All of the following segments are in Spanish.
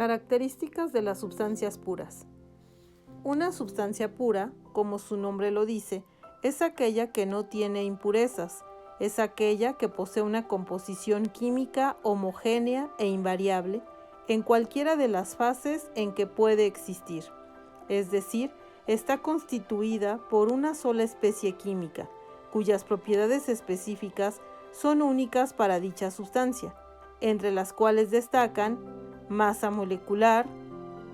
Características de las sustancias puras. Una sustancia pura, como su nombre lo dice, es aquella que no tiene impurezas, es aquella que posee una composición química homogénea e invariable en cualquiera de las fases en que puede existir, es decir, está constituida por una sola especie química, cuyas propiedades específicas son únicas para dicha sustancia, entre las cuales destacan masa molecular,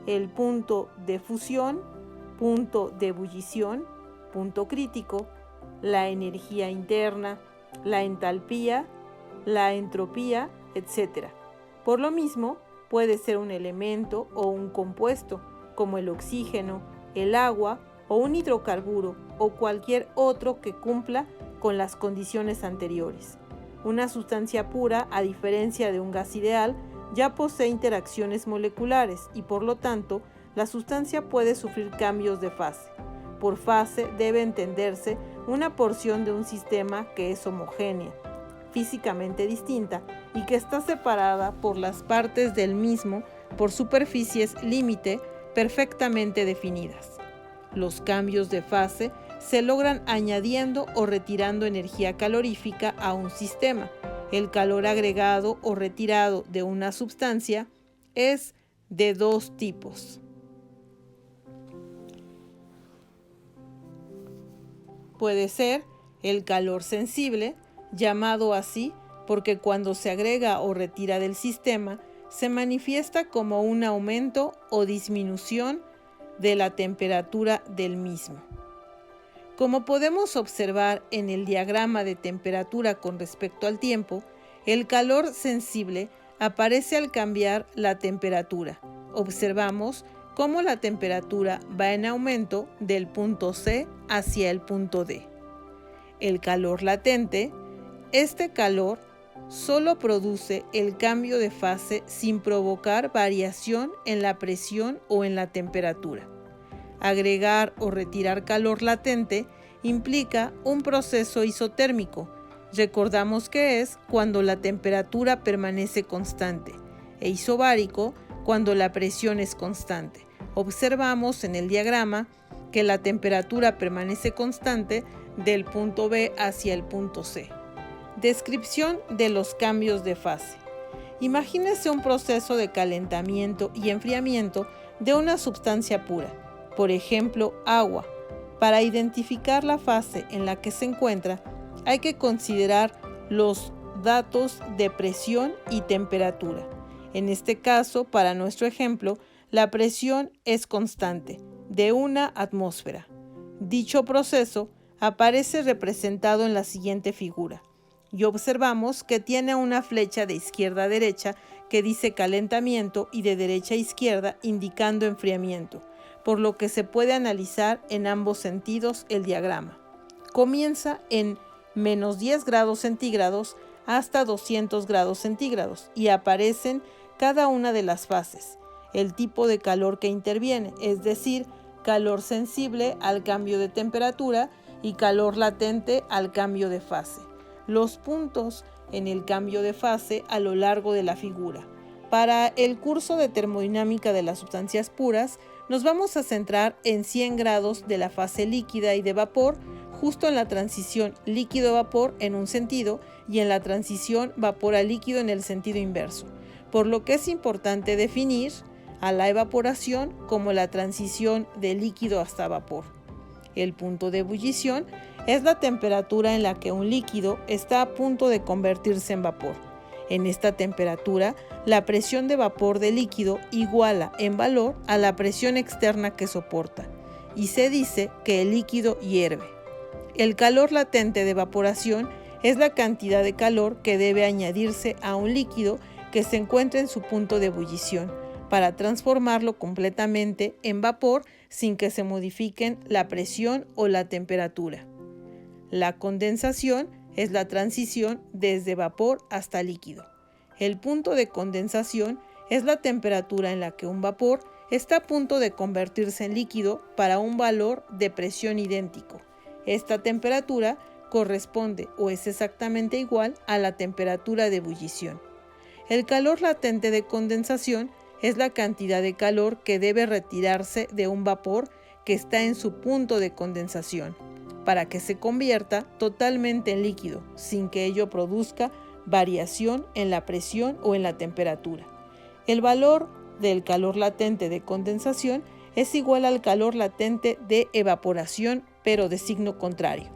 el punto de fusión, punto de ebullición, punto crítico, la energía interna, la entalpía, la entropía, etc. Por lo mismo, puede ser un elemento o un compuesto, como el oxígeno, el agua o un hidrocarburo o cualquier otro que cumpla con las condiciones anteriores. Una sustancia pura, a diferencia de un gas ideal, ya posee interacciones moleculares y por lo tanto la sustancia puede sufrir cambios de fase. Por fase debe entenderse una porción de un sistema que es homogénea, físicamente distinta y que está separada por las partes del mismo por superficies límite perfectamente definidas. Los cambios de fase se logran añadiendo o retirando energía calorífica a un sistema. El calor agregado o retirado de una sustancia es de dos tipos. Puede ser el calor sensible, llamado así porque cuando se agrega o retira del sistema, se manifiesta como un aumento o disminución de la temperatura del mismo. Como podemos observar en el diagrama de temperatura con respecto al tiempo, el calor sensible aparece al cambiar la temperatura. Observamos cómo la temperatura va en aumento del punto C hacia el punto D. El calor latente, este calor solo produce el cambio de fase sin provocar variación en la presión o en la temperatura. Agregar o retirar calor latente implica un proceso isotérmico. Recordamos que es cuando la temperatura permanece constante, e isobárico cuando la presión es constante. Observamos en el diagrama que la temperatura permanece constante del punto B hacia el punto C. Descripción de los cambios de fase. Imagínese un proceso de calentamiento y enfriamiento de una sustancia pura, por ejemplo, agua. Para identificar la fase en la que se encuentra, hay que considerar los datos de presión y temperatura. En este caso, para nuestro ejemplo, la presión es constante, de 1 atmósfera. Dicho proceso aparece representado en la siguiente figura. Y observamos que tiene una flecha de izquierda a derecha que dice calentamiento y de derecha a izquierda indicando enfriamiento, por lo que se puede analizar en ambos sentidos el diagrama. Comienza en menos 10 grados centígrados hasta 200 grados centígrados y aparecen cada una de las fases, el tipo de calor que interviene, es decir, calor sensible al cambio de temperatura y calor latente al cambio de fase. Los puntos en el cambio de fase a lo largo de la figura. Para el curso de termodinámica de las sustancias puras, nos vamos a centrar en 100 grados de la fase líquida y de vapor, justo en la transición líquido-vapor en un sentido y en la transición vapor a líquido en el sentido inverso, por lo que es importante definir a la evaporación como la transición de líquido hasta vapor. El punto de ebullición es la temperatura en la que un líquido está a punto de convertirse en vapor. En esta temperatura, la presión de vapor del líquido iguala en valor a la presión externa que soporta, y se dice que el líquido hierve. El calor latente de evaporación es la cantidad de calor que debe añadirse a un líquido que se encuentra en su punto de ebullición para transformarlo completamente en vapor sin que se modifiquen la presión o la temperatura. La condensación es la transición desde vapor hasta líquido. El punto de condensación es la temperatura en la que un vapor está a punto de convertirse en líquido para un valor de presión idéntico. Esta temperatura corresponde o es exactamente igual a la temperatura de ebullición. El calor latente de condensación es la cantidad de calor que debe retirarse de un vapor que está en su punto de condensación, para que se convierta totalmente en líquido, sin que ello produzca variación en la presión o en la temperatura. El valor del calor latente de condensación es igual al calor latente de evaporación, pero de signo contrario.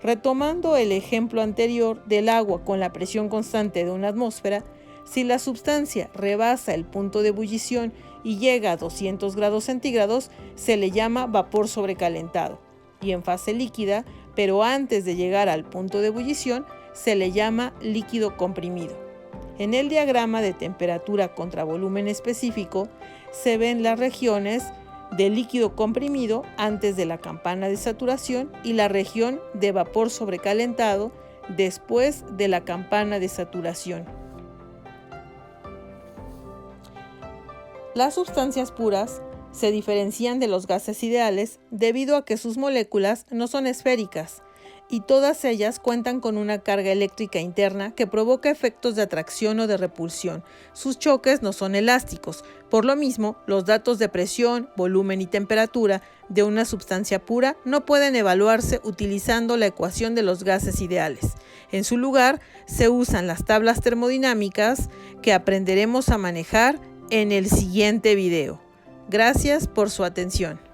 Retomando el ejemplo anterior del agua con la presión constante de una atmósfera, si la sustancia rebasa el punto de ebullición y llega a 200 grados centígrados, se le llama vapor sobrecalentado. Y en fase líquida, pero antes de llegar al punto de ebullición, se le llama líquido comprimido. En el diagrama de temperatura contra volumen específico, se ven las regiones de líquido comprimido antes de la campana de saturación y la región de vapor sobrecalentado después de la campana de saturación. Las sustancias puras se diferencian de los gases ideales debido a que sus moléculas no son esféricas y todas ellas cuentan con una carga eléctrica interna que provoca efectos de atracción o de repulsión. Sus choques no son elásticos. Por lo mismo, los datos de presión, volumen y temperatura de una sustancia pura no pueden evaluarse utilizando la ecuación de los gases ideales. En su lugar, se usan las tablas termodinámicas que aprenderemos a manejar en el siguiente video. Gracias por su atención.